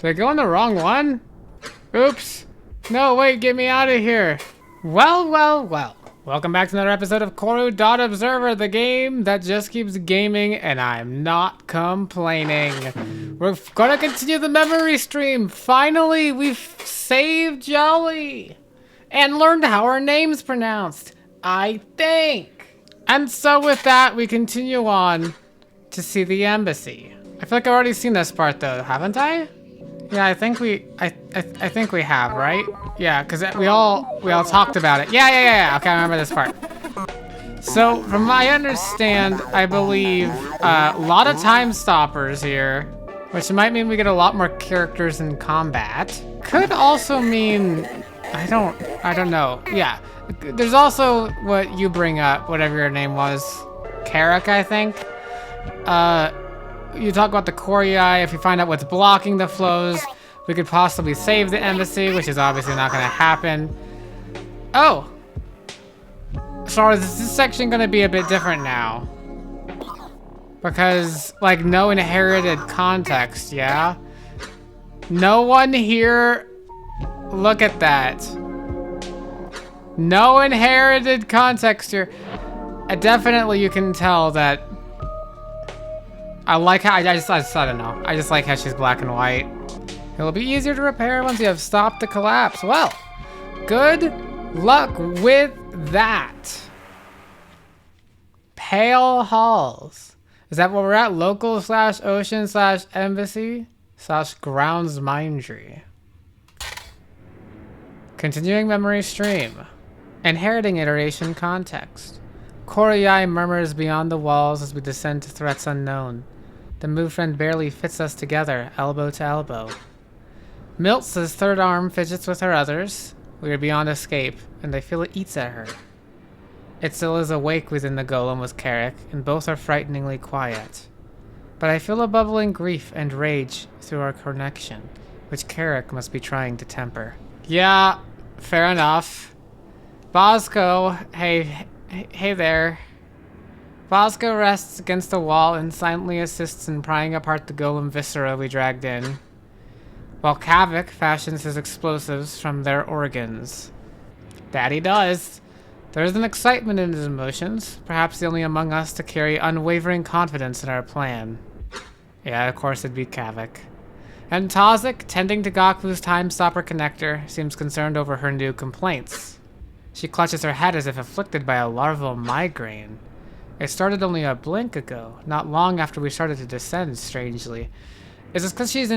Did I go on the wrong one? Oops. No, wait, get me out of here. Well, well, well. Welcome back to another episode of corru.observer, the game that just keeps gaming, and I'm not complaining. We're gonna continue the memory stream. Finally, we've saved Jolly and learned how her name's pronounced, I think. And so with that, we continue on to see the embassy. I feel like I've already seen this part though, haven't I? Yeah, I think we have, right? Yeah, because we all talked about it. Yeah. Okay, I remember this part. So, from my understand, I believe a lot of time stoppers here, which might mean we get a lot more characters in combat. Could also mean, I don't know. Yeah, there's also what you bring up, whatever your name was, Carrick, I think. You talk about the corru. If you find out what's blocking the flows, we could possibly save the embassy, which is obviously not going to happen. Oh! So is this section going to be a bit different now? Because, like, no inherited context, yeah? No one here... Look at that. No inherited context here. Definitely you can tell that... I like how, I don't know. I just like how she's black and white. It'll be easier to repair once you have stopped the collapse. Well, good luck with that. Pale Halls. Is that where we're at? Local/ocean/embassy/grounds mindry. Continuing memory stream. Inheriting iteration context. Corru murmurs beyond the walls as we descend to threats unknown. The movement barely fits us together, elbow to elbow. Miltz's third arm fidgets with her others. We are beyond escape, and I feel it eats at her. It still is awake within the golem with Carrick, and both are frighteningly quiet. But I feel a bubbling grief and rage through our connection, which Carrick must be trying to temper. Yeah, fair enough. Bosco, hey there. Bosco rests against the wall and silently assists in prying apart the golem viscera we dragged in, while Kavik fashions his explosives from their organs. That he does. There is an excitement in his emotions, perhaps the only among us to carry unwavering confidence in our plan. Yeah, of course it'd be Kavik. And Tazik, tending to Gokfu's time stopper connector, seems concerned over her new complaints. She clutches her head as if afflicted by a larval migraine. It started only a blink ago, not long after we started to descend, strangely. Is this because she's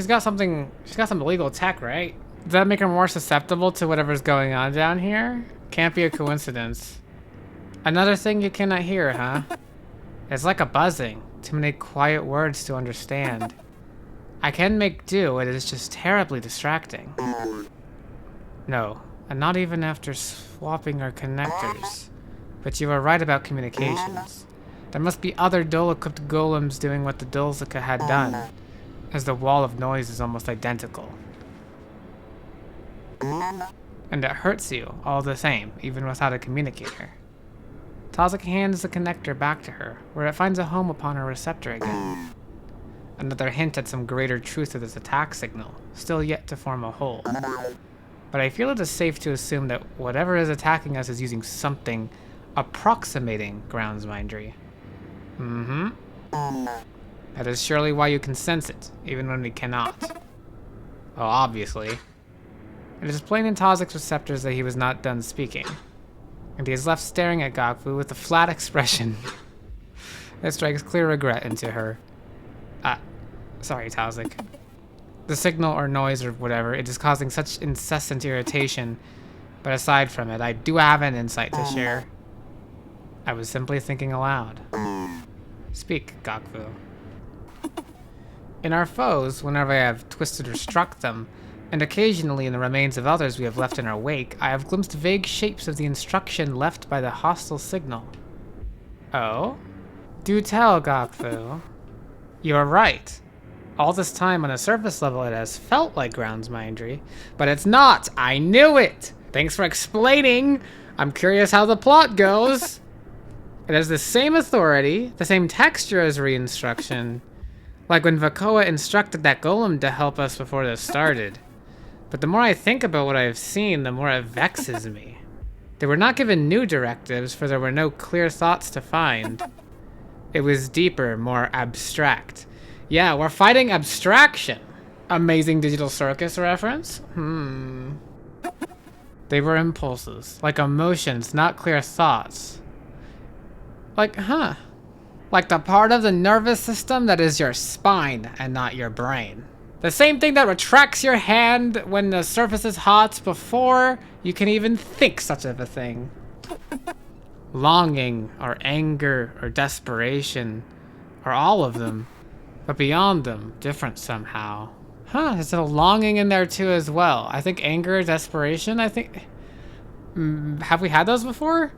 got some illegal tech, right? Does that make her more susceptible to whatever's going on down here? Can't be a coincidence. Another thing you cannot hear, huh? It's like a buzzing. Too many quiet words to understand. I can make do, it is just terribly distracting. No, and not even after swapping our connectors. But you are right about communications. There must be other dull-equipped golems doing what the Dulcica had done, as the wall of noise is almost identical. And it hurts you, all the same, even without a communicator. Tazik hands the connector back to her, where it finds a home upon her receptor again. Another hint at some greater truth of this attack signal, still yet to form a whole. But I feel it is safe to assume that whatever is attacking us is using something approximating grounds mindry. That is surely why you can sense it, even when we cannot. Well, obviously. It is plain in Tazik's receptors that he was not done speaking, and he is left staring at Gokfu with a flat expression that strikes clear regret into her. Sorry, Tazik. The signal or noise or whatever, it is causing such incessant irritation, but aside from it, I do have an insight to share. I was simply thinking aloud. Speak, Gokfu. In our foes, whenever I have twisted or struck them, and occasionally in the remains of others we have left in our wake, I have glimpsed vague shapes of the instruction left by the hostile signal. Oh? Do tell, Gokfu. You are right. All this time on a surface level it has felt like grounds mindry, but it's not! I knew it! Thanks for explaining! I'm curious how the plot goes! It has the same authority, the same texture as re-instruction. Like when Vakoa instructed that golem to help us before this started. But the more I think about what I have seen, the more it vexes me. They were not given new directives, for there were no clear thoughts to find. It was deeper, more abstract. Yeah, we're fighting abstraction. Amazing Digital Circus reference? They were impulses, like emotions, not clear thoughts. Like the part of the nervous system that is your spine and not your brain. The same thing that retracts your hand when the surface is hot before you can even think such of a thing. Longing, or anger, or desperation, or all of them. But beyond them, different somehow. There's a longing in there too as well. I think anger, desperation, I think... have we had those before?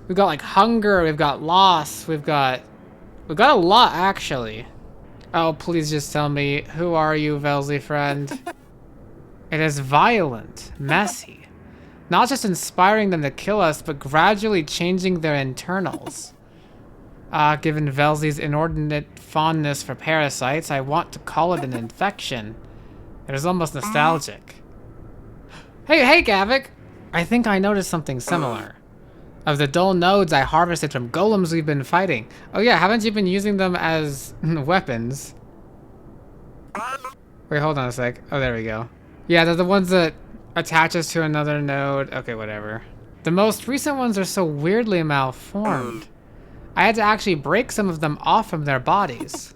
We've got like hunger, we've got loss, we've got a lot actually. Oh, please just tell me, who are you, Velzy friend? It is violent, messy. Not just inspiring them to kill us, but gradually changing their internals. Given Velzy's inordinate fondness for parasites, I want to call it an infection. It is almost nostalgic. Hey, Gavik! I think I noticed something similar. Of the dull nodes I harvested from golems we've been fighting. Oh yeah, haven't you been using them as weapons? Wait, hold on a sec. Oh, there we go. Yeah, they're the ones that attach us to another node. Okay, whatever. The most recent ones are so weirdly malformed. I had to actually break some of them off from their bodies.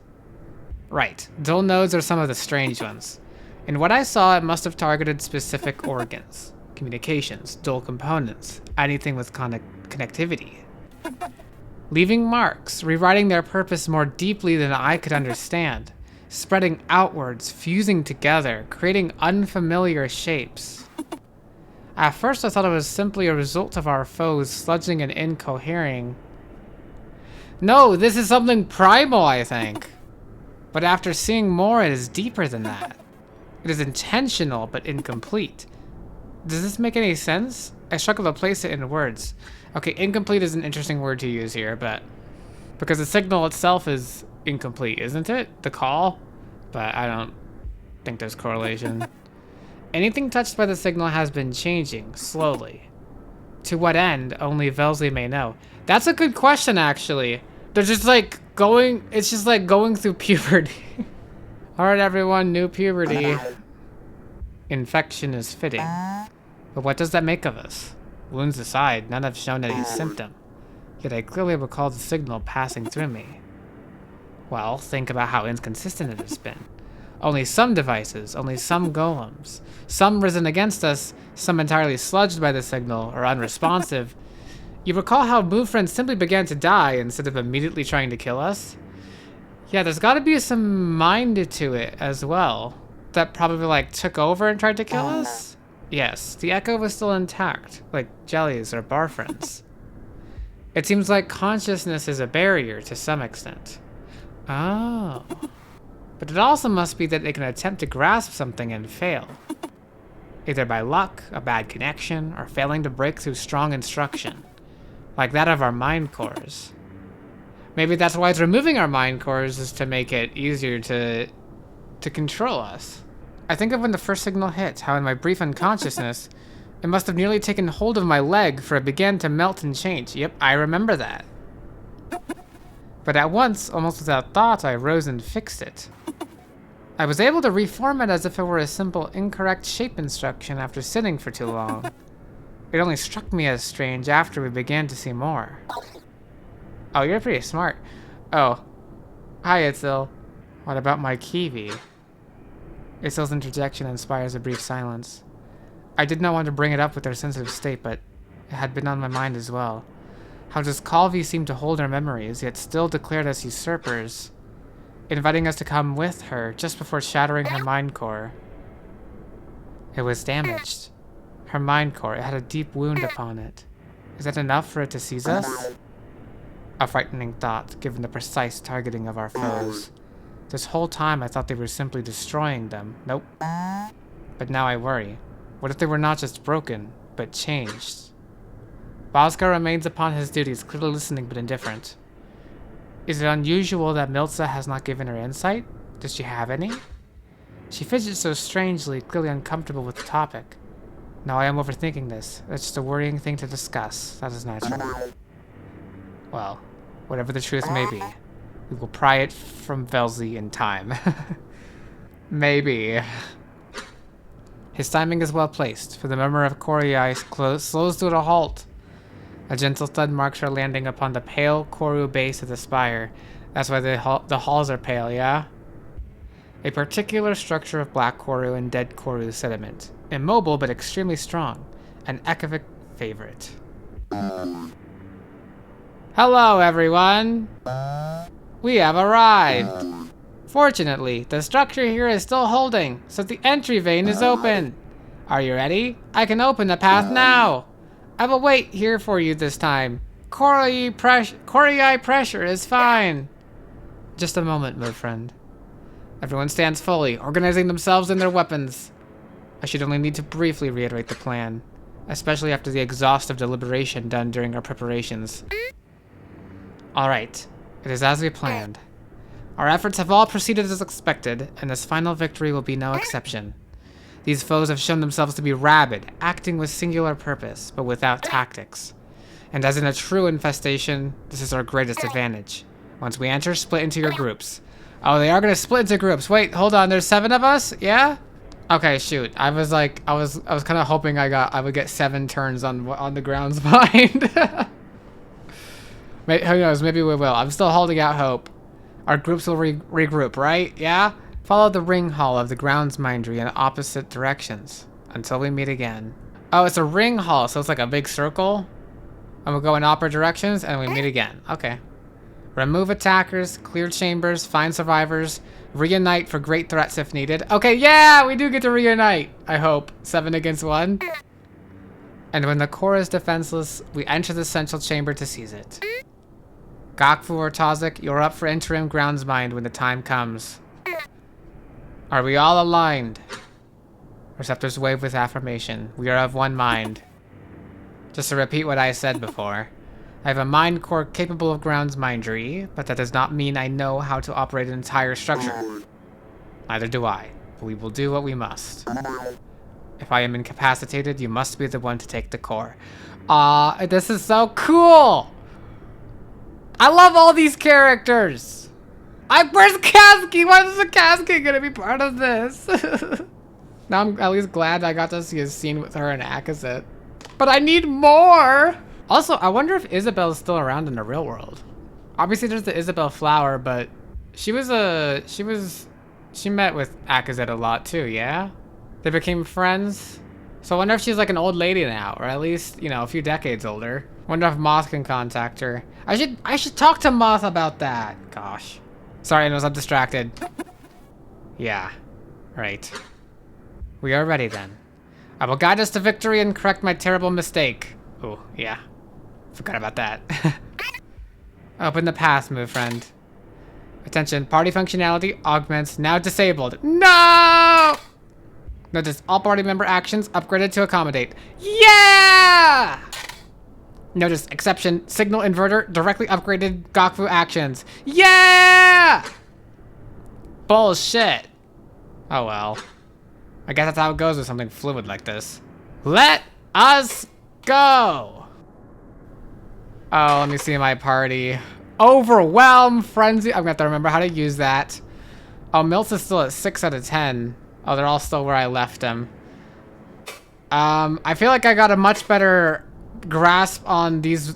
Right, dull nodes are some of the strange ones. In what I saw, it must have targeted specific organs. Communications, dual components, anything with connectivity. Leaving marks, rewriting their purpose more deeply than I could understand. Spreading outwards, fusing together, creating unfamiliar shapes. At first I thought it was simply a result of our foes sludging and incohering. No, this is something primal, I think. But after seeing more, it is deeper than that. It is intentional, but incomplete. Does this make any sense? I struggle to place it in words. Okay, incomplete is an interesting word to use here, but... because the signal itself is incomplete, isn't it? The call? But I don't think there's correlation. Anything touched by the signal has been changing, slowly. To what end, only Velzy may know. That's a good question, actually. They're just like going... it's just like going through puberty. Alright everyone, new puberty. Infection is fitting. But what does that make of us? Wounds aside, none have shown any symptom. Yet I clearly recall the signal passing through me. Well, think about how inconsistent it has been. Only some devices, only some golems. Some risen against us, some entirely sludged by the signal, or unresponsive. You recall how Movefriend simply began to die instead of immediately trying to kill us? Yeah, there's gotta be some mind to it as well. That probably like took over and tried to kill us? Yes, the echo was still intact, like jellies or barfriends. It seems like consciousness is a barrier to some extent. Oh. But it also must be that it can attempt to grasp something and fail. Either by luck, a bad connection, or failing to break through strong instruction. Like that of our mind cores. Maybe that's why it's removing our mind cores, is to make it easier to control us. I think of when the first signal hit, how in my brief unconsciousness, it must have nearly taken hold of my leg, for it began to melt and change. Yep, I remember that. But at once, almost without thought, I rose and fixed it. I was able to reform it as if it were a simple incorrect shape instruction after sitting for too long. It only struck me as strange after we began to see more. Oh, you're pretty smart. Oh. Hi, Itzel. What about my Kiwi? Itzel's interjection inspires a brief silence. I did not want to bring it up with their sensitive state, but it had been on my mind as well. How does Calvi seem to hold our memories, yet still declared us usurpers, inviting us to come with her just before shattering her mind core. It was damaged. Her mind core, it had a deep wound upon it. Is that enough for it to seize us? A frightening thought, given the precise targeting of our foes. This whole time I thought they were simply destroying them. Nope. But now I worry. What if they were not just broken, but changed? Bosca remains upon his duties, clearly listening but indifferent. Is it unusual that Milza has not given her insight? Does she have any? She fidgets so strangely, clearly uncomfortable with the topic. No, I am overthinking this. That's just a worrying thing to discuss. That is natural. Well, whatever the truth may be, we will pry it from Velzy in time. Maybe. His timing is well placed, for the murmur of Koryu slows to a halt. A gentle thud marks her landing upon the pale Corru base of the spire. That's why the halls are pale, yeah? A particular structure of black Corru and dead Corru sediment. Immobile but extremely strong. An Ekavik favorite. Hello, everyone! We have arrived! Fortunately, the structure here is still holding, so the entry vein is open. Are you ready? I can open the path now! I will wait here for you this time. Koryu pressure is fine. Just a moment, my friend. Everyone stands fully, organizing themselves and their weapons. I should only need to briefly reiterate the plan, especially after the exhaustive deliberation done during our preparations. Alright, it is as we planned. Our efforts have all proceeded as expected, and this final victory will be no exception. These foes have shown themselves to be rabid, acting with singular purpose, but without tactics. And as in a true infestation, this is our greatest advantage. Once we enter, split into your groups. Oh, they are gonna split into groups. Wait, hold on, there's 7 of us? Yeah? Okay, shoot. I was kind of hoping I would get 7 turns on the grounds behind. Who knows, maybe we will. I'm still holding out hope. Our groups will regroup, right? Yeah? Follow the ring hall of the grounds mindery in opposite directions until we meet again. Oh, it's a ring hall, so it's like a big circle. And we'll go in opposite directions and we meet again. Okay. Remove attackers, clear chambers, find survivors, reunite for great threats if needed. Okay, yeah, we do get to reunite, I hope. 7 against 1. And when the core is defenseless, we enter the central chamber to seize it. Gokfu or Tazik, you're up for interim grounds mind when the time comes. Are we all aligned? Receptors wave with affirmation. We are of one mind. Just to repeat what I said before, I have a mind core capable of grounds mindery, but that does not mean I know how to operate an entire structure. Neither do I, but we will do what we must. If I am incapacitated, you must be the one to take the core. This is so cool! I love all these characters! Where's Kazuki? Why is the Kazuki gonna be part of this? Now I'm at least glad I got to see a scene with her and Akazet. But I need more! Also, I wonder if Isabel's still around in the real world. Obviously there's the Isabel flower, but she met with Akazet a lot too, yeah? They became friends. So I wonder if she's like an old lady now, or at least, you know, a few decades older. Wonder if Moth can contact her. I should talk to Moth about that. Gosh. Sorry, I was distracted. Yeah, right. We are ready then. I will guide us to victory and correct my terrible mistake. Oh, yeah. Forgot about that. Open the path, move friend. Attention, party functionality augments now disabled. No! Notice all party member actions upgraded to accommodate. Yeah! Notice exception, signal inverter directly upgraded Gokfu actions. Yeah! Bullshit. Oh well. I guess that's how it goes with something fluid like this. Let us go! Oh, let me see my party. Overwhelm, frenzy. I'm gonna have to remember how to use that. Oh, Miltz is still at 6 out of 10. Oh, they're all still where I left them. I feel like I got a much better grasp on these,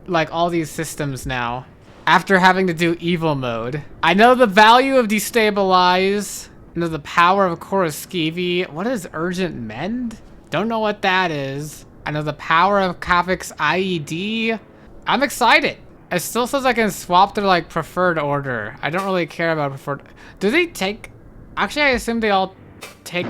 like all these systems now. After having to do evil mode. I know the value of destabilize. I know the power of Koroskevi. What is urgent mend? Don't know what that is. I know the power of Kavik's IED. I'm excited. It still says I can swap their like preferred order. I don't really care about preferred. Do they take? Actually, I assume they all take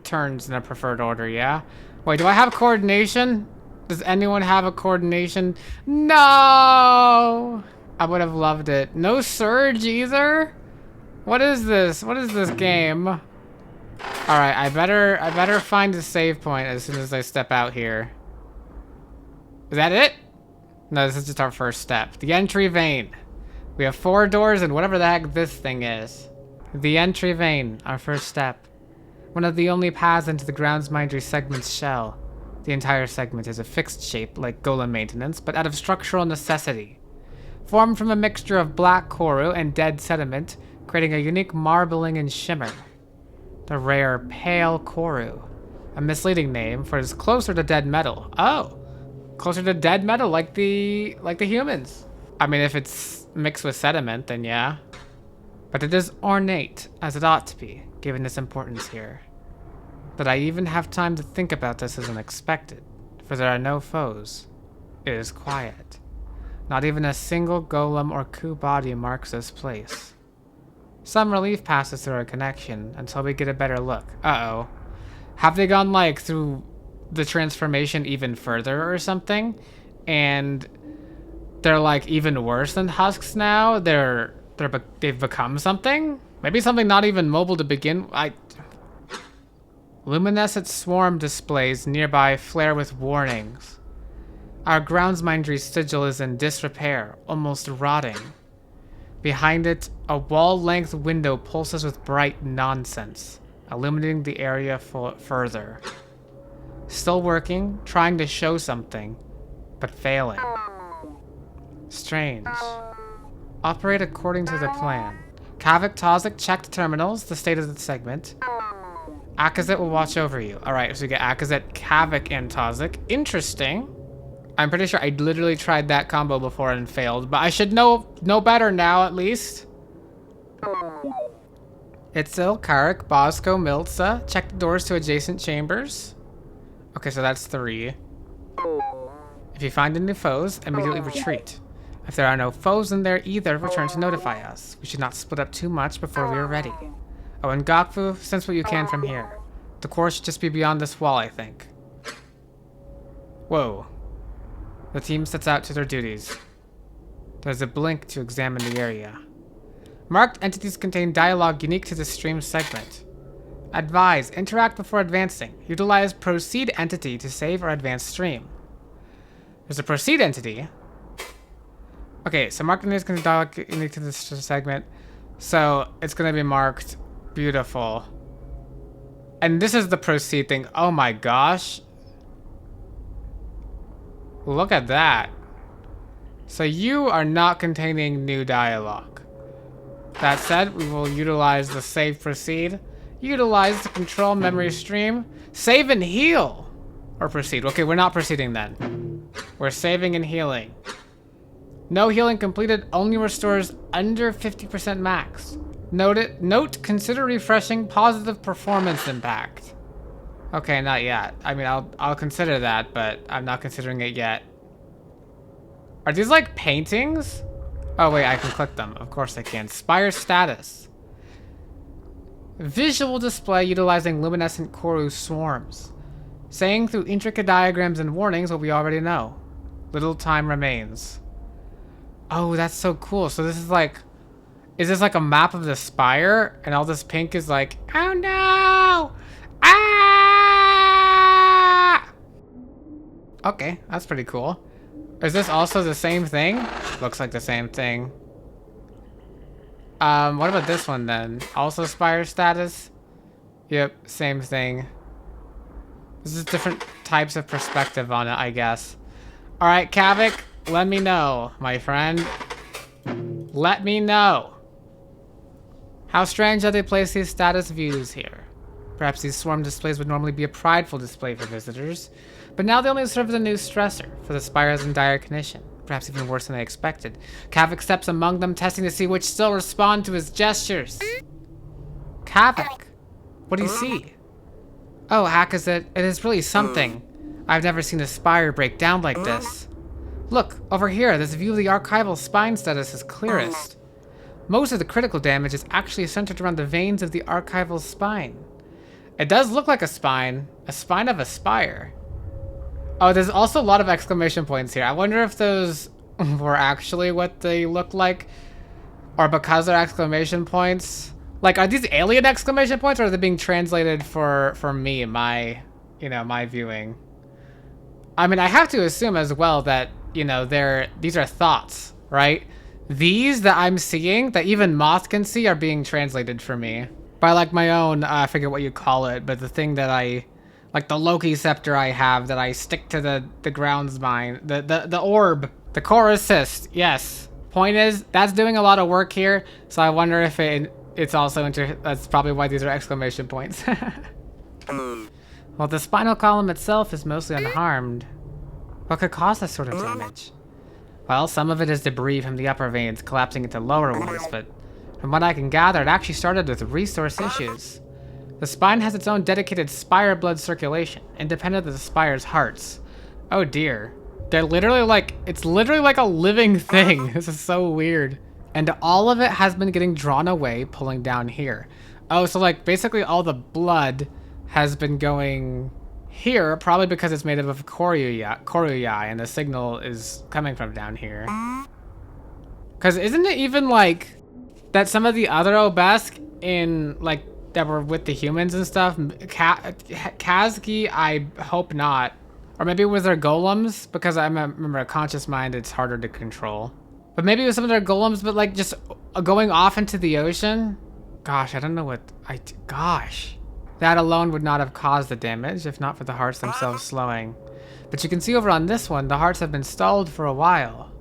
turns in a preferred order. Yeah. Wait, do I have coordination? Does anyone have a coordination? No. I would have loved it. No surge either. What is this? What is this game? All right, I better find a save point as soon as I step out here. Is that it? No, this is just our first step. The entry vein. We have 4 doors and whatever the heck this thing is. The entry vein, our first step. One of the only paths into the groundsmindery segment's shell. The entire segment is a fixed shape, like golem maintenance, but out of structural necessity. Formed from a mixture of black corru and dead sediment, creating a unique marbling and shimmer. The rare pale corru. A misleading name, for it is closer to dead metal. Oh! Closer to dead metal, like the humans. I mean, if it's mixed with sediment, then yeah. But it is ornate, as it ought to be, given its importance here. That I even have time to think about this is unexpected, for there are no foes. It is quiet. Not even a single golem or coup body marks this place. Some relief passes through our connection until we get a better look. Uh-oh. Have they gone, like, through the transformation even further or something? And they're, like, even worse than husks now? They've become something? Maybe something not even mobile to begin. Luminescent swarm displays nearby flare with warnings. Our groundsmindery sigil is in disrepair, almost rotting. Behind it, a wall-length window pulses with bright nonsense, illuminating the area further. Still working, trying to show something, but failing. Strange. Operate according to the plan. Kavik, Tozik, check the terminals, the state of the segment. Akazet will watch over you. Alright, so we get Akazet, Kavik, and Tozik. Interesting. I'm pretty sure I literally tried that combo before and failed, but I should know better now, at least. Itzel, Karik, Bosco, Miltza. Check the doors to adjacent chambers. Okay, so that's 3. If you find any foes, immediately retreat. If there are no foes in there either, return to notify us. We should not split up too much before we are ready. Oh, and Gokfu, sense what you can from here. The core should just be beyond this wall, I think. Whoa. The team sets out to their duties. There's a blink to examine the area. Marked entities contain dialogue unique to the stream segment. Advise, interact before advancing. Utilize proceed entity to save or advance stream. There's a proceed entity. Okay, so marked entities contain dialogue unique to this segment. So it's gonna be marked beautiful. And this is the proceed thing. Oh my gosh. Look at that. So you are not containing new dialogue. That said, we will utilize the save proceed. Utilize the control memory stream. Save and heal. Or proceed. Okay, we're not proceeding then. We're saving and healing. No healing completed only restores under 50% max. Note, consider refreshing positive performance impact. Okay, not yet. I mean, I'll consider that, but I'm not considering it yet. Are these like paintings? Oh wait, I can click them. Of course I can. Spire status. Visual display utilizing luminescent corru swarms. Saying through intricate diagrams and warnings what we already know. Little time remains. Oh, that's so cool. So this is like, is this like a map of the spire? And all this pink is like, oh no! Ah! Okay, that's pretty cool. Is this also the same thing? Looks like the same thing. What about this one then? Also spire status? Yep, same thing. This is different types of perspective on it, I guess. Alright, Kavik, let me know, my friend. Let me know. How strange that they place these status views here. Perhaps these swarm displays would normally be a prideful display for visitors, but now they only serve as a new stressor, for the spire is in dire condition. Perhaps even worse than I expected. Kavik steps among them, testing to see which still respond to his gestures. Kavik, what do you see? Oh, Akazet, it is really something. I've never seen a spire break down like this. Look, over here, this view of the archival spine status is clearest. Most of the critical damage is actually centered around the veins of the archival spine. It does look like a spine of a spire. Oh, there's also a lot of exclamation points here. I wonder if those were actually what they look like, or because they're exclamation points. Like, are these alien exclamation points, or are they being translated for me, my viewing? I mean, I have to assume as well that, these are thoughts, right? These that I'm seeing, that even Moth can see, are being translated for me. By like my own, I forget what you call it, but the thing that like the Loki scepter I have that I stick to the grounds mine, the orb, the core assist, yes. Point is, that's doing a lot of work here, so I wonder if it's also that's probably why these are exclamation points. Well, the spinal column itself is mostly unharmed. What could cause this sort of damage? Well, some of it is debris from the upper veins collapsing into lower ones, but from what I can gather, it actually started with resource issues. The spine has its own dedicated spire blood circulation, independent of the spire's hearts. Oh dear. They're literally like, it's literally like a living thing. This is so weird. And all of it has been getting drawn away, pulling down here. Oh, so like basically all the blood has been going here, probably because it's made up of corru, and the signal is coming from down here. Because isn't it even like that some of the other Obesk in like that were with the humans and stuff, Kazki, I hope not. Or maybe it was their golems, because I remember a conscious mind, it's harder to control. But maybe it was some of their golems, but like just going off into the ocean. Gosh, I don't know what, gosh. That alone would not have caused the damage, if not for the hearts themselves slowing. But you can see over on this one, the hearts have been stalled for a while.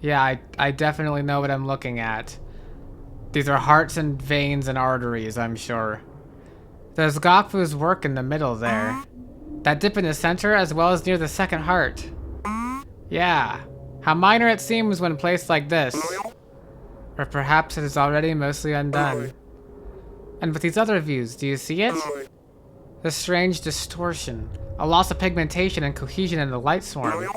Yeah, I definitely know what I'm looking at. These are hearts and veins and arteries, I'm sure. There's Gokfu's work in the middle there. That dip in the center, as well as near the second heart. Yeah, how minor it seems when placed like this. Or perhaps it is already mostly undone. And with these other views, do you see it? This strange distortion, a loss of pigmentation and cohesion in the light swarm.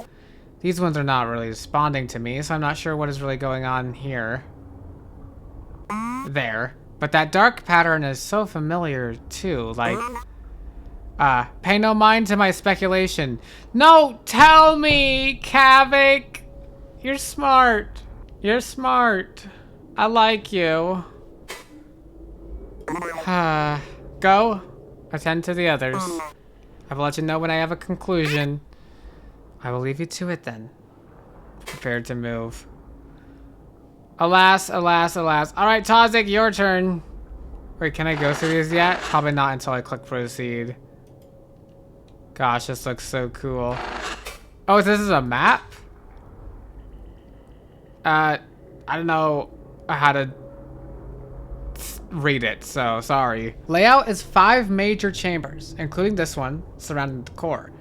These ones are not really responding to me, so I'm not sure what is really going on here. There. But that dark pattern is so familiar too, like... pay no mind to my speculation. No, tell me, Kavik! You're smart. You're smart. I like you. Go. Attend to the others. I will let you know when I have a conclusion. I will leave you to it then. Prepared to move. Alas, alas, alas. Alright, Tazik, your turn. Wait, can I go through these yet? Probably not until I click proceed. Gosh, this looks so cool. Oh, this is a map? I don't know how to read it, so sorry. Layout is 5 major chambers, including this one, surrounding the core.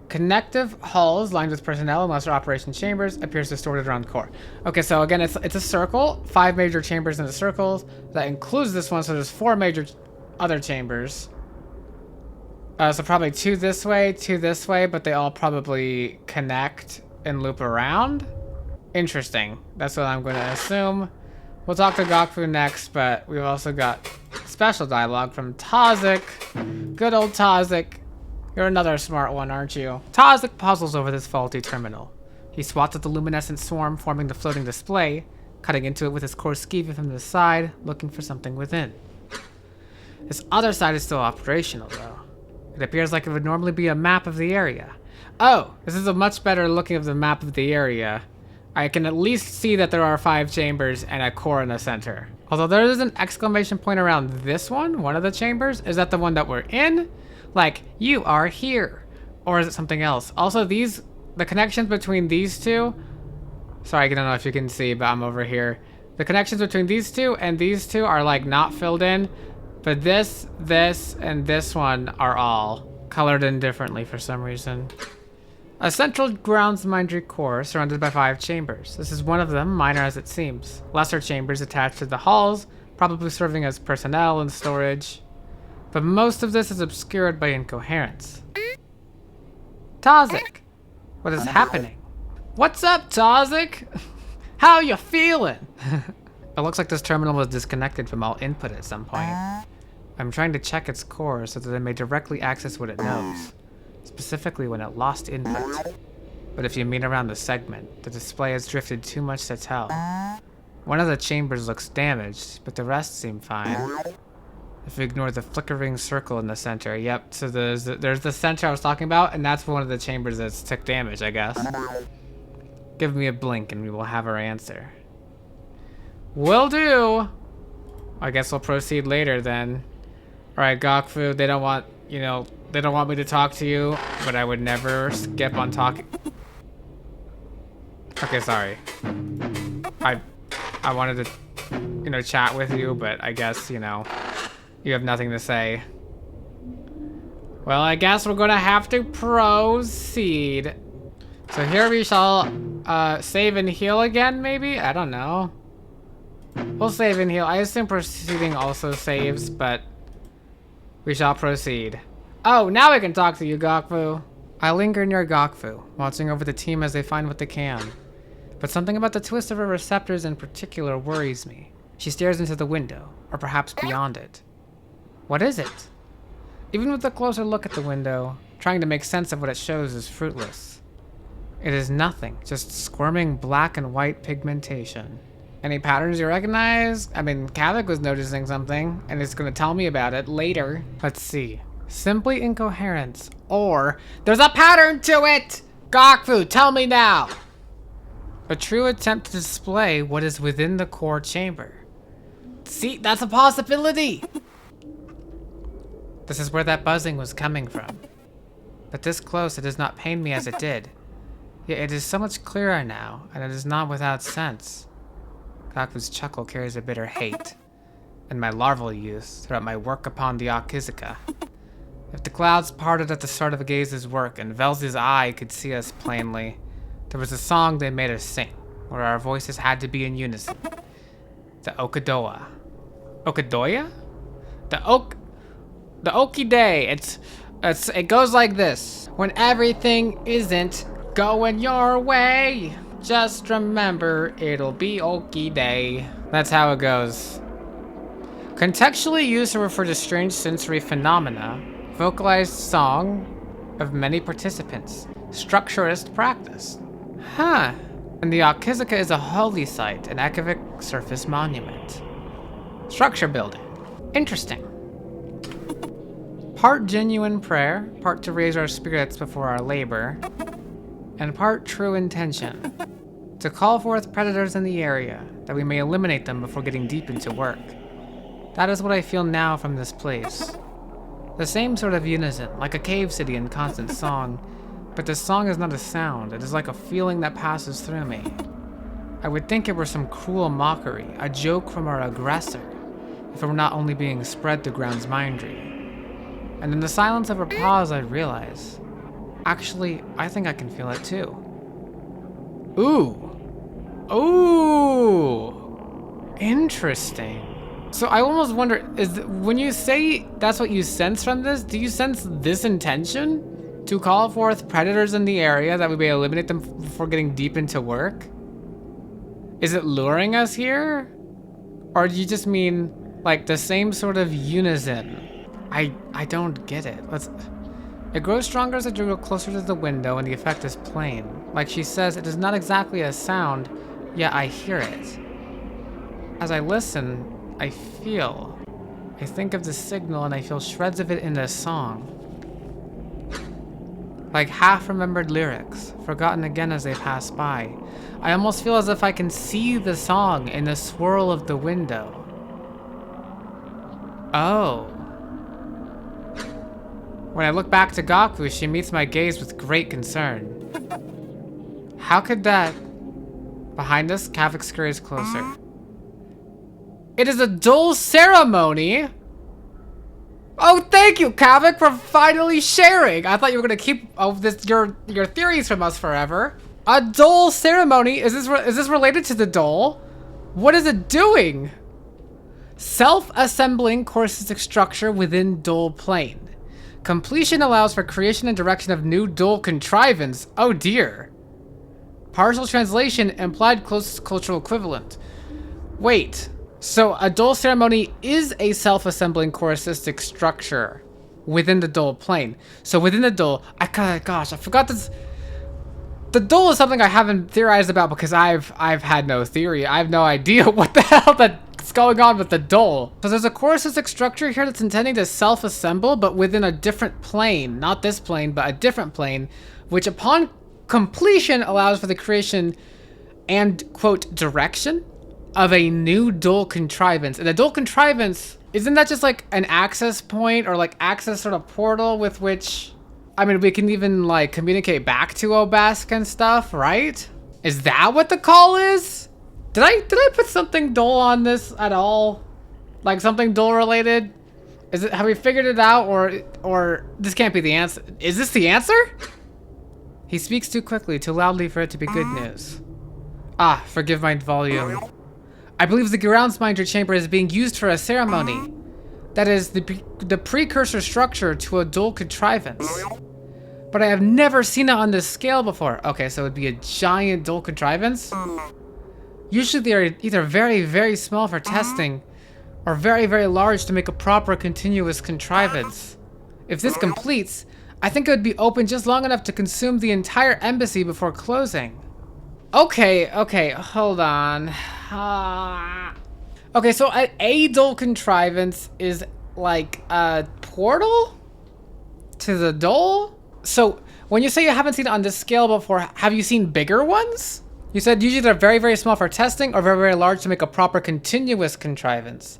Connective halls lined with personnel and lesser operation chambers appears distorted around the core. Okay, so again, it's a circle, 5 major chambers in a circle. That includes this one, so there's 4 major other chambers. So probably 2 this way, 2 this way, but they all probably connect and loop around. Interesting. That's what I'm going to assume. We'll talk to Gokfu next, but we've also got special dialogue from Tazik. Good old Tazik. You're another smart one, aren't you? Tazik puzzles over this faulty terminal. He swats at the luminescent swarm forming the floating display, cutting into it with his core skeevy from the side, looking for something within. This other side is still operational, though. It appears like it would normally be a map of the area. Oh, this is a much better looking of the map of the area. I can at least see that there are 5 chambers and a core in the center. Although there is an exclamation point around this one of the chambers. Is that the one that we're in? Like, you are here. Or is it something else? Also, the connections between these two, sorry, I don't know if you can see, but I'm over here. The connections between these two and these two are like not filled in, but this, and this one are all colored in differently for some reason. A central grounds mindry core surrounded by 5 chambers. This is one of them, minor as it seems. Lesser chambers attached to the halls, probably serving as personnel and storage. But most of this is obscured by incoherence. Tazik! What is happening? What's up, Tazik? How you feeling? It looks like this terminal was disconnected from all input at some point. I'm trying to check its core so that it may directly access what it knows. Specifically when it lost input. But if you mean around the segment, the display has drifted too much to tell. One of the chambers looks damaged, but the rest seem fine. If we ignore the flickering circle in the center, yep, so there's the center I was talking about, and that's one of the chambers that's took damage, I guess. Give me a blink and we will have our answer. Will do. I guess we'll proceed later then. Alright, Gokfu, they don't want, you know, they don't want me to talk to you, but I would never skip on talking. Okay, sorry. I wanted to, you know, chat with you, but I guess, you know, you have nothing to say. Well, I guess we're gonna have to proceed. So here we shall save and heal again, maybe? I don't know. We'll save and heal. I assume proceeding also saves, but we shall proceed. Oh, now I can talk to you, Gokfu. I linger near Gokfu, watching over the team as they find what they can. But something about the twist of her receptors in particular worries me. She stares into the window, or perhaps beyond it. What is it? Even with a closer look at the window, trying to make sense of what it shows is fruitless. It is nothing, just squirming black and white pigmentation. Any patterns you recognize? I mean, Kavik was noticing something, and is going to tell me about it later. Let's see. Simply incoherence, or there's a pattern to it! Gokfu, tell me now! A true attempt to display what is within the core chamber. See, that's a possibility! This is where that buzzing was coming from. But this close, it does not pain me as it did. Yet it is so much clearer now, and it is not without sense. Gokfu's chuckle carries a bitter hate. In my larval youth, throughout my work upon the Akizuka. If the clouds parted at the start of Gaze's work and Velzy's eye could see us plainly, there was a song they made us sing, where our voices had to be in unison. The Okadoa. Okadoya? The Oki Day. It goes like this. When everything isn't going your way, just remember it'll be Oki Day. That's how it goes. Contextually used to refer to strange sensory phenomena, vocalized song of many participants, structurist practice. Huh. And the Akizuka is a holy site, an echoic surface monument. Structure building. Interesting. Part genuine prayer, part to raise our spirits before our labor, and part true intention. To call forth predators in the area, that we may eliminate them before getting deep into work. That is what I feel now from this place. The same sort of unison, like a cave city in constant song, but this song is not a sound, it is like a feeling that passes through me. I would think it were some cruel mockery, a joke from our aggressor, if it were not only being spread to ground's mindery. And in the silence of her pause, I realize, actually, I think I can feel it too. Ooh. Ooh. Interesting. So I almost wonder, when you say that's what you sense from this, do you sense this intention? To call forth predators in the area that we may eliminate them before getting deep into work? Is it luring us here? Or do you just mean like the same sort of unison? I don't get it. It grows stronger as I draw closer to the window and the effect is plain. Like she says, it is not exactly a sound, yet I hear it. As I listen, I feel. I think of the signal and I feel shreds of it in this song. Like half-remembered lyrics, forgotten again as they pass by. I almost feel as if I can see the song in the swirl of the window. Oh. When I look back to Gokfu, she meets my gaze with great concern. How could that... Behind us, Kavik scurries closer. It is a dull ceremony! Oh, thank you, Kavik, for finally sharing. I thought you were gonna keep your theories from us forever. A dole ceremony? Is this related to the dole? What is it doing? Self-assembling corsistic structure within dole plane. Completion allows for creation and direction of new dole contrivance. Oh dear. Partial translation, implied closest cultural equivalent. Wait. So a dole ceremony is a self-assembling corsistic structure within the dole plane. So within the dole, I forgot this. The dole is something I haven't theorized about because I've had no theory. I have no idea what the hell that's going on with the dole. So there's a corsistic structure here that's intending to self-assemble, but within a different plane. Not this plane, but a different plane, which upon completion allows for the creation and, quote, direction of a new dual contrivance. And the dual contrivance, isn't that just like an access point or like access sort of portal with which, I mean, we can even like communicate back to Obask and stuff, right? Is that what the call is? Did I put something dull on this at all? Like something dull related? Is it, have we figured it out, or this can't be the answer? Is this the answer? He speaks too quickly, too loudly for it to be good news. Ah, forgive my volume. I believe the Groundsminder chamber is being used for a ceremony. That is the precursor structure to a dual contrivance. But I have never seen it on this scale before. Okay, so it'd be a giant dual contrivance? Usually they are either very, very small for testing, or very, very large to make a proper continuous contrivance. If this completes, I think it would be open just long enough to consume the entire embassy before closing. Okay, hold on. Okay, so a dual contrivance is like a portal to the dual? So when you say you haven't seen it on this scale before, have you seen bigger ones? You said usually they're very, very small for testing or very, very large to make a proper continuous contrivance.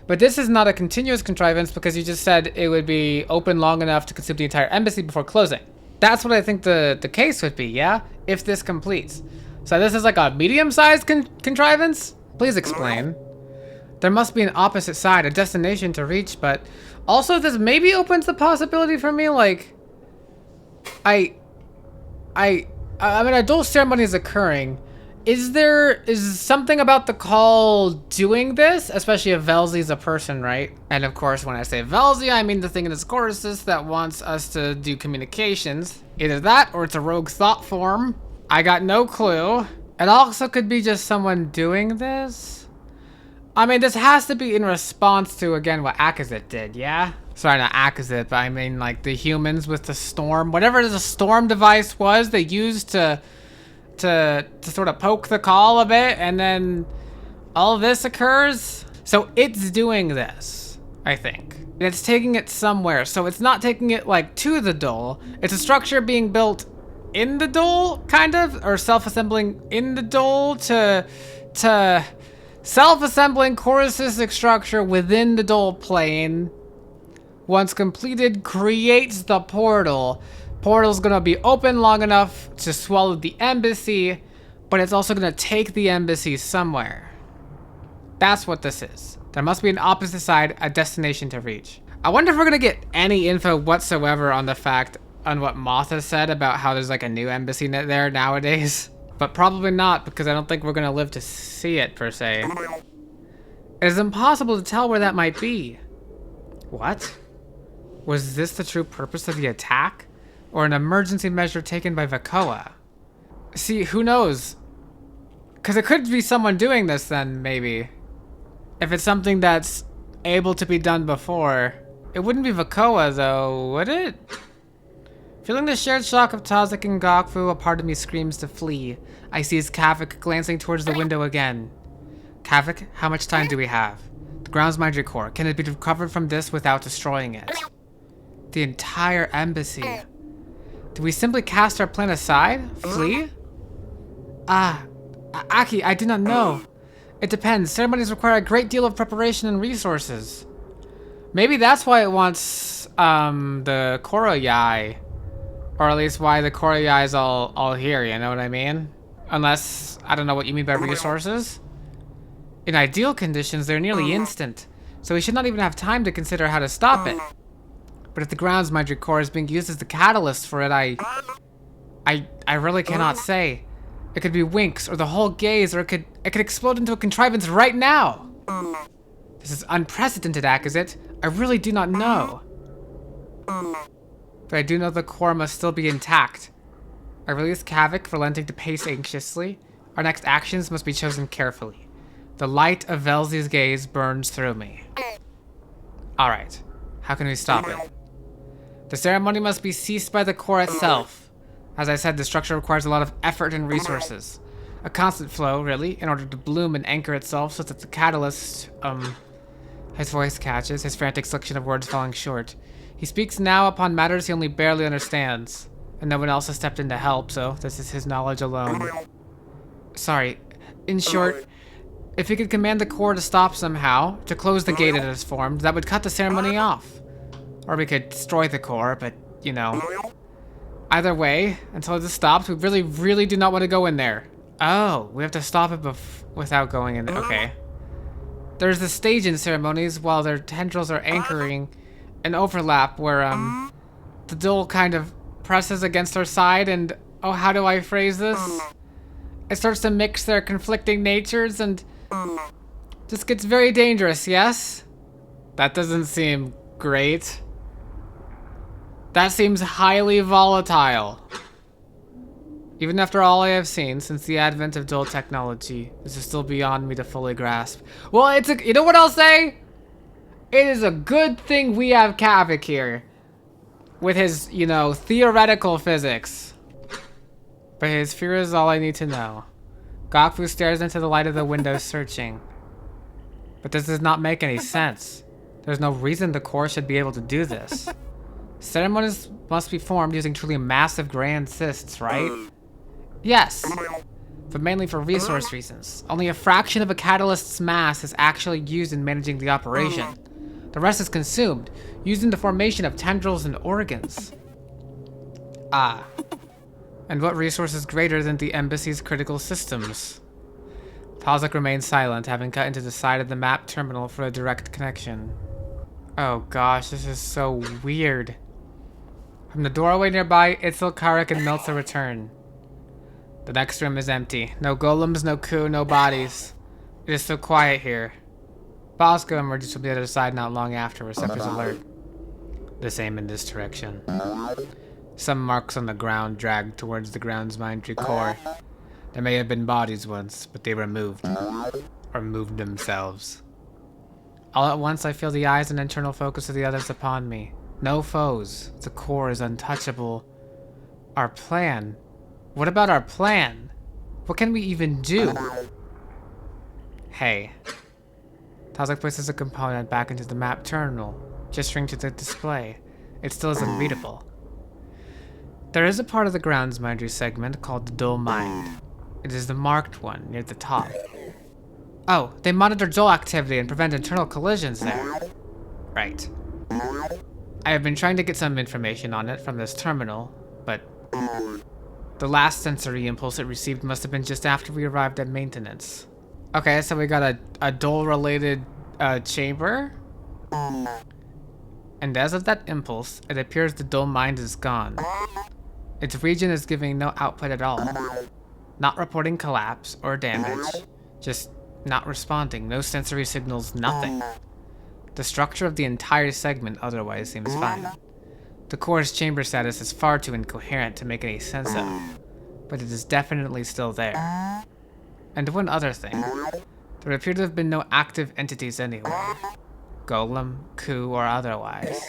But this is not a continuous contrivance because you just said it would be open long enough to consume the entire embassy before closing. That's what I think the case would be, yeah? If this completes. So this is like a medium-sized contrivance? Please explain. There must be an opposite side, a destination to reach, but also this maybe opens the possibility for me, like, I mean, a dual ceremony is occurring. Is something about the call doing this? Especially if Velzy's a person, right? And of course, when I say Velzy, I mean the thing in this choruses that wants us to do communications. Either that, or it's a rogue thought form. I got no clue. It also could be just someone doing this. I mean, this has to be in response to, again, what Akazit did, yeah? Sorry, not Akazit, but I mean, like, the humans with the storm. Whatever the storm device was they used to sort of poke the call a bit, and then all of this occurs. So it's doing this, I think. It's taking it somewhere. So it's not taking it, like, to the dual. It's a structure being built in the dual, kind of, or self-assembling in the dual to self-assembling corusistic structure within the dual plane. Once completed, creates the portal. Portal's gonna be open long enough to swallow the embassy, but it's also gonna take the embassy somewhere. That's what this is. There must be an opposite side, a destination to reach. I wonder if we're gonna get any info whatsoever on the fact, on what Motha said about how there's like a new embassy there nowadays. But probably not, because I don't think we're gonna live to see it, per se. It is impossible to tell where that might be. What? Was this the true purpose of the attack? Or an emergency measure taken by Vakoa? See, who knows? Because it could be someone doing this then, maybe. If it's something that's able to be done before. It wouldn't be Vakoa, though, would it? Feeling the shared shock of Tazik and Gokfu, a part of me screams to flee. I seize Kavik, glancing towards the window again. Kavik, how much time do we have? The Groundsminder core, can it be recovered from this without destroying it? The entire embassy. Do we simply cast our plan aside? Flee? Aki, I do not know. It depends. Ceremonies require a great deal of preparation and resources. Maybe that's why it wants, the Korra-Yai. Or at least why the Korra-Yai is all here, you know what I mean? Unless, I don't know what you mean by resources. In ideal conditions, they're nearly instant. So we should not even have time to consider how to stop it. But if the Groundsminder core is being used as the catalyst for it, I really cannot say. It could be Winks or the whole gaze, or it could explode into a contrivance right now. This is unprecedented, Akazit. I really do not know. But I do know the core must still be intact. I release Kavik, relenting to pace anxiously. Our next actions must be chosen carefully. The light of Velzy's gaze burns through me. Alright, how can we stop it? The ceremony must be ceased by the core itself. As I said, the structure requires a lot of effort and resources. A constant flow, really, in order to bloom and anchor itself so that the catalyst, His voice catches, his frantic selection of words falling short. He speaks now upon matters he only barely understands, and no one else has stepped in to help, so this is his knowledge alone. Sorry, in short, If we could command the core to stop somehow, to close the gate it has formed, that would cut the ceremony off. Or we could destroy the core, but, you know. Either way, until this stops, we really, really do not want to go in there. Oh, we have to stop it without going in there. Okay. There's the stage in ceremonies while their tendrils are anchoring an overlap where, the dull kind of presses against our side and, oh, how do I phrase this? It starts to mix their conflicting natures and just gets very dangerous, yes? That doesn't seem great. That seems highly volatile. Even after all I have seen since the advent of dual technology, this is still beyond me to fully grasp. Well, you know what I'll say? It is a good thing we have Kavik here. With his, you know, theoretical physics. But his fear is all I need to know. Gokfu stares into the light of the window searching. But this does not make any sense. There's no reason the core should be able to do this. Ceremonies must be formed using truly massive grand cysts, right? Yes, but mainly for resource reasons. Only a fraction of a catalyst's mass is actually used in managing the operation. The rest is consumed, used in the formation of tendrils and organs. Ah. And what resource is greater than the embassy's critical systems? Tazak remains silent, having cut into the side of the map terminal for a direct connection. Oh gosh, this is so weird. From the doorway nearby, Itzel, Karik, and Meltzer return. The next room is empty. No golems, no coup, no bodies. It is so quiet here. Bosco emerges from the other side not long after, receptors alert. The same in this direction. Some marks on the ground dragged towards the ground's mindry core. There may have been bodies once, but they were moved. Or moved themselves. All at once I feel the eyes and internal focus of the others upon me. No foes. The core is untouchable. Our plan? What about our plan? What can we even do? Hey. Tazak places a component back into the map terminal, gesturing to the display. It still isn't readable. There is a part of the grounds mindry segment called the dull mind. It is the marked one near the top. Oh, they monitor dull activity and prevent internal collisions there. Right. I have been trying to get some information on it from this terminal, but the last sensory impulse it received must have been just after we arrived at maintenance. Okay, so we got a dull-related chamber. And as of that impulse, it appears the dull mind is gone. Its region is giving no output at all. Not reporting collapse or damage, just not responding, no sensory signals, nothing. The structure of the entire segment otherwise seems fine. The core's chamber status is far too incoherent to make any sense of, but it is definitely still there. And one other thing. There appear to have been no active entities anywhere. Golem, coup, or otherwise.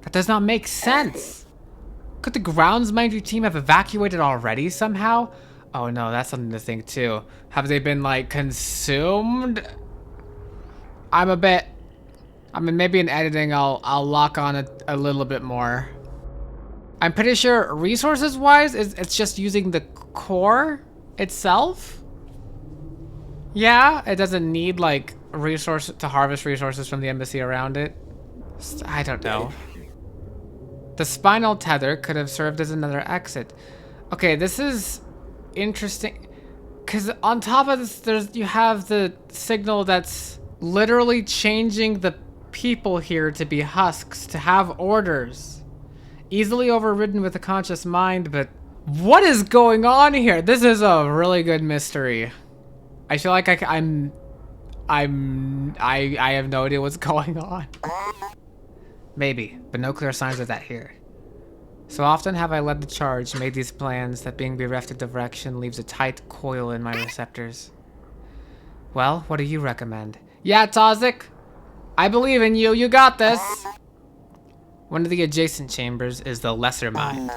That does not make sense! Could the grounds mindry team have evacuated already somehow? Oh no, that's something to think too. Have they been, like, consumed? I mean, maybe in editing I'll lock on it a little bit more. I'm pretty sure resources-wise, it's just using the core itself? Yeah, it doesn't need, like, to harvest resources from the embassy around it. I don't know. The spinal tether could have served as another exit. Okay, this is interesting. Because on top of this, you have the signal that's literally changing the people here to be husks, to have orders. Easily overridden with a conscious mind, but what is going on here? This is a really good mystery. I feel like I have no idea what's going on. Maybe, but no clear signs of that here. So often have I led the charge, made these plans, that being bereft of direction leaves a tight coil in my receptors. Well, what do you recommend? Yeah, Tazak, I believe in you. You got this. One of the adjacent chambers is the lesser mind.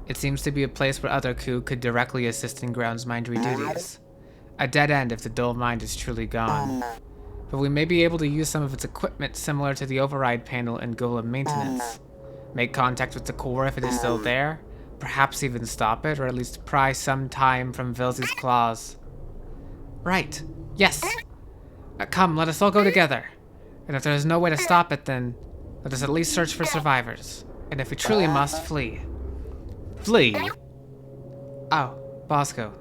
It seems to be a place where other coup could directly assist in grounds mindry duties. A dead end if the dull mind is truly gone. But we may be able to use some of its equipment similar to the override panel in golem maintenance. Make contact with the core if it is still there. Perhaps even stop it, or at least pry some time from Vilzi's claws. Right. Yes. Come, let us all go together. And if there is no way to stop it, then let us at least search for survivors. And if we truly must, flee. Flee? Oh, Bosco,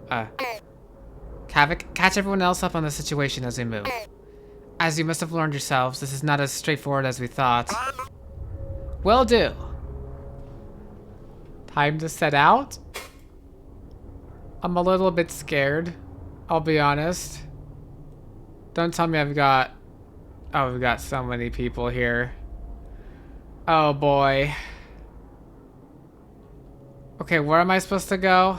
Havoc, catch everyone else up on the situation as we move. As you must have learned yourselves, this is not as straightforward as we thought. Will do. Time to set out? I'm a little bit scared, I'll be honest. Don't tell me I've got... Oh, we've got so many people here. Oh boy. Okay, where am I supposed to go?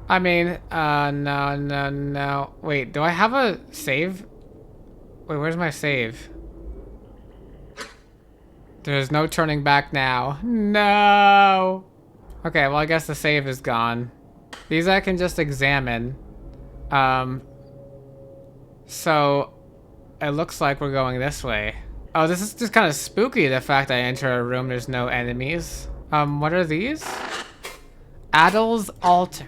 I mean, no. Wait, do I have a save? Wait, where's my save? There's no turning back now. No! Okay, well I guess the save is gone. These I can just examine. So, it looks like we're going this way. Oh, this is just kind of spooky, the fact I enter a room, there's no enemies. What are these? Adel's Altar.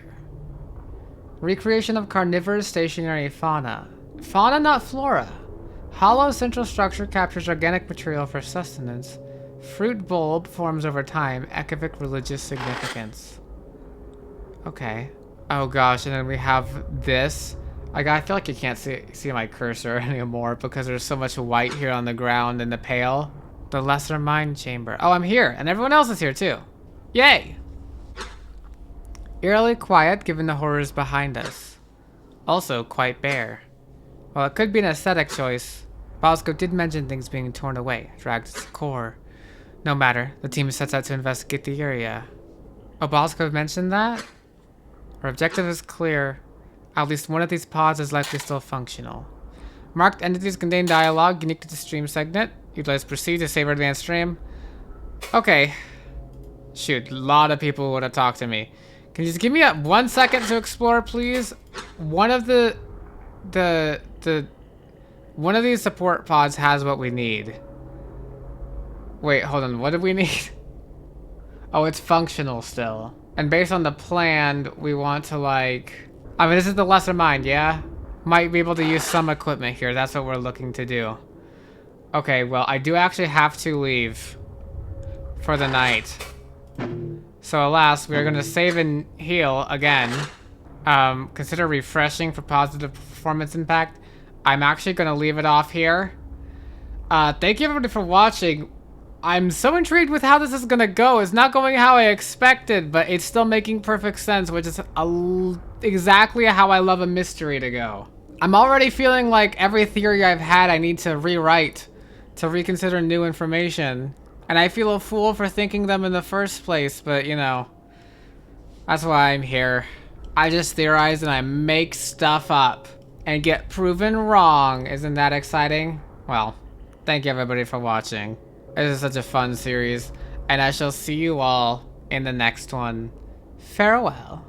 Recreation of carnivorous stationary fauna. Fauna, not flora. Hollow central structure captures organic material for sustenance. Fruit bulb forms over time. Ekivic religious significance. Okay. Oh gosh, and then we have this. I feel like you can't see my cursor anymore because there's so much white here on the ground in the pale. The Lesser Mind Chamber. Oh, I'm here, and everyone else is here too. Yay! Eerily quiet given the horrors behind us. Also quite bare. While it could be an aesthetic choice, Bosco did mention things being torn away, dragged to the core. No matter, the team sets out to investigate the area. Oh, Bosco mentioned that? Our objective is clear. At least one of these pods is likely still functional. Marked entities contain dialogue unique to the stream segment. Utilize proceed to save our advanced stream. Okay. Shoot, a lot of people would have talked to me. Can you just give me 1 second to explore, please? One of one of these support pods has what we need. Wait, hold on. What do we need? Oh, it's functional still. And based on the plan, we want to like... I mean, this is the Lesser Mind, yeah? Might be able to use some equipment here. That's what we're looking to do. Okay, well, I do actually have to leave for the night. So alas, we are going to save and heal again. Consider refreshing for positive performance impact. I'm actually going to leave it off here. Thank you everybody for watching. I'm so intrigued with how this is going to go. It's not going how I expected, but it's still making perfect sense, which is exactly how I love a mystery to go. I'm already feeling like every theory I've had I need to rewrite to reconsider new information. And I feel a fool for thinking them in the first place, but you know, that's why I'm here. I just theorize and I make stuff up and get proven wrong. Isn't that exciting? Well, thank you everybody for watching. This is such a fun series, and I shall see you all in the next one. Farewell.